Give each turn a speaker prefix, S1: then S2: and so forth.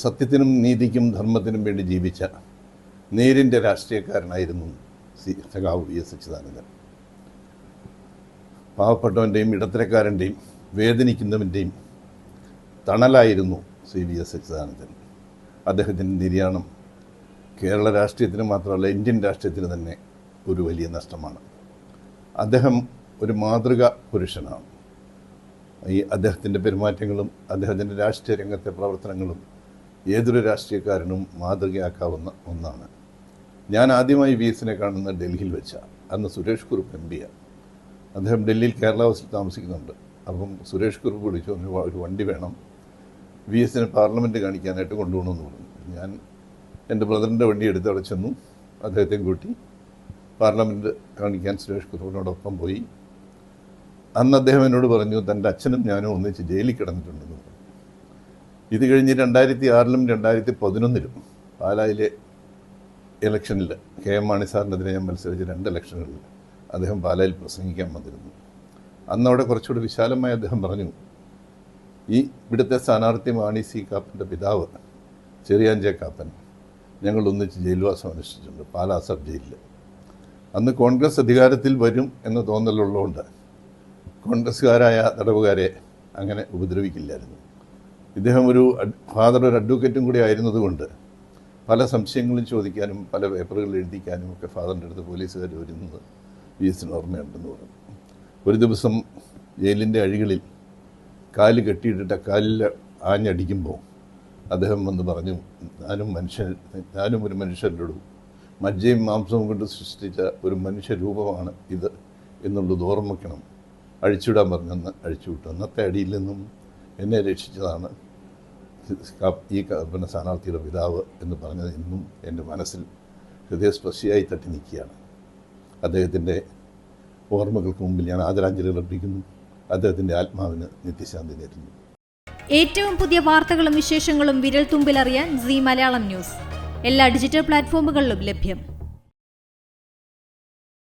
S1: സത്യത്തിനും നീതിക്കും ധർമ്മത്തിനും വേണ്ടി ജീവിച്ച നേരിൻ്റെ രാഷ്ട്രീയക്കാരനായിരുന്നു സഖാവ് വി എസ് അച്യുതാനന്ദൻ. പാവപ്പെട്ടവൻ്റെയും ഇടത്തരക്കാരൻ്റെയും വേദനിക്കുന്നവൻ്റെയും തണലായിരുന്നു ശ്രീ വി എസ് അച്യുതാനന്ദൻ. അദ്ദേഹത്തിൻ്റെ നിര്യാണം കേരള രാഷ്ട്രീയത്തിന് മാത്രമല്ല ഇന്ത്യൻ രാഷ്ട്രീയത്തിന് തന്നെ ഒരു വലിയ നഷ്ടമാണ്. അദ്ദേഹം ഒരു മാതൃകാ പുരുഷനാണ്. ഈ അദ്ദേഹത്തിൻ്റെ പെരുമാറ്റങ്ങളും അദ്ദേഹത്തിൻ്റെ രാഷ്ട്രീയ രംഗത്തെ പ്രവർത്തനങ്ങളും ഏതൊരു രാഷ്ട്രീയക്കാരനും മാതൃകയാക്കാവുന്ന ഒന്നാണ്. ഞാൻ ആദ്യമായി വി എസിനെ കാണുന്നത് ഡൽഹിയിൽ വെച്ചാണ്. അന്ന് സുരേഷ് കുറുപ്പ് എം പിയാണ്. അദ്ദേഹം ഡൽഹിയിൽ കേരള ഹൗസിൽ താമസിക്കുന്നുണ്ട്. അപ്പം സുരേഷ് കുറുപ്പ് വിളിച്ചു, ഒരു വണ്ടി വേണം, വി എസിനെ പാർലമെൻറ്റ് കാണിക്കാനായിട്ട് കൊണ്ടുപോകണമെന്ന് പറഞ്ഞു. ഞാൻ എൻ്റെ ബ്രദറിൻ്റെ വണ്ടി എടുത്ത് അവിടെ ചെന്നു. അദ്ദേഹത്തെയും കൂട്ടി പാർലമെൻറ്റ് കാണിക്കാൻ സുരേഷ് കുറുപ്പിനോടൊപ്പം പോയി. അന്ന് അദ്ദേഹം എന്നോട് പറഞ്ഞു, തൻ്റെ അച്ഛനും ഞാനും ഒന്നിച്ച് ജയിലിൽ കിടന്നിട്ടുണ്ടെന്ന് പറഞ്ഞു. ഇത് കഴിഞ്ഞ് 2006-ലും 2011-ലും പാലായിലെ ഇലക്ഷനിൽ കെ എം മാണി സാറിനെതിരെ ഞാൻ മത്സരിച്ച 2 ഇലക്ഷനുകളിൽ അദ്ദേഹം പാലായിൽ പ്രസംഗിക്കാൻ വന്നിരുന്നു. അന്നവിടെ കുറച്ചുകൂടി വിശാലമായി അദ്ദേഹം പറഞ്ഞു, ഈ ഇവിടുത്തെ സ്ഥാനാർത്ഥി മാണി സി കാപ്പൻ്റെ പിതാവ് ചെറിയാൻ ജെ കാപ്പൻ ഞങ്ങൾ ഒന്നിച്ച് ജയിൽവാസം അനുഷ്ഠിച്ചിട്ടുണ്ട് പാലാ സബ് ജയിലിൽ. അന്ന് കോൺഗ്രസ് അധികാരത്തിൽ വരും എന്ന തോന്നലുള്ളതുകൊണ്ട് കോൺഗ്രസ്സുകാരായ തടവുകാരെ അങ്ങനെ ഉപദ്രവിക്കില്ലായിരുന്നു. ഇദ്ദേഹം ഒരു അഡ്വക്കേറ്റും കൂടി ആയിരുന്നതുകൊണ്ട് പല സംശയങ്ങളും ചോദിക്കാനും പല പേപ്പറുകൾ എഴുതിക്കാനും ഒക്കെ ഫാദറിൻ്റെ അടുത്ത് പോലീസുകാർ വരുന്നത് വി എസിന് ഓർമ്മയുണ്ടെന്ന് പറഞ്ഞു. ഒരു ദിവസം ജയിലിൻ്റെ അഴികളിൽ കാല് കെട്ടിയിട്ടിട്ട് കാലിൽ ആഞ്ഞടിക്കുമ്പോൾ അദ്ദേഹം വന്ന് പറഞ്ഞു, ഞാനും ഒരു മനുഷ്യരോടും മജ്ജയും മാംസവും കൊണ്ട് സൃഷ്ടിച്ച ഒരു മനുഷ്യരൂപമാണ് ഇത് എന്നുള്ളത് ഓർമ്മിക്കണം, അഴിച്ചുവിടാൻ പറഞ്ഞെന്ന് അഴിച്ചുവിട്ടു. അന്നത്തെ അടിയിൽ നിന്നും എന്നെ രക്ഷിച്ചതാണ് ഈ സ്ഥാനാർത്ഥിയുടെ പിതാവ് എന്ന് പറഞ്ഞത് ഇന്നും എൻ്റെ മനസ്സിൽ ഹൃദയസ്പർശിയായി തട്ടി നിൽക്കുകയാണ്. അദ്ദേഹത്തിൻ്റെ ഓർമ്മകൾക്ക് മുമ്പിൽ ഞാൻ ആദരാഞ്ജലികൾ അർപ്പിക്കുന്നു. അദ്ദേഹത്തിൻ്റെ ആത്മാവിന് നിത്യശാന്തി നേരുന്നു.
S2: ഏറ്റവും പുതിയ വാർത്തകളും വിശേഷങ്ങളും വിരൽ തുമ്പിലറിയാൻ സീ മലയാളം ന്യൂസ് എല്ലാ ഡിജിറ്റൽ പ്ലാറ്റ്ഫോമുകളിലും ലഭ്യം.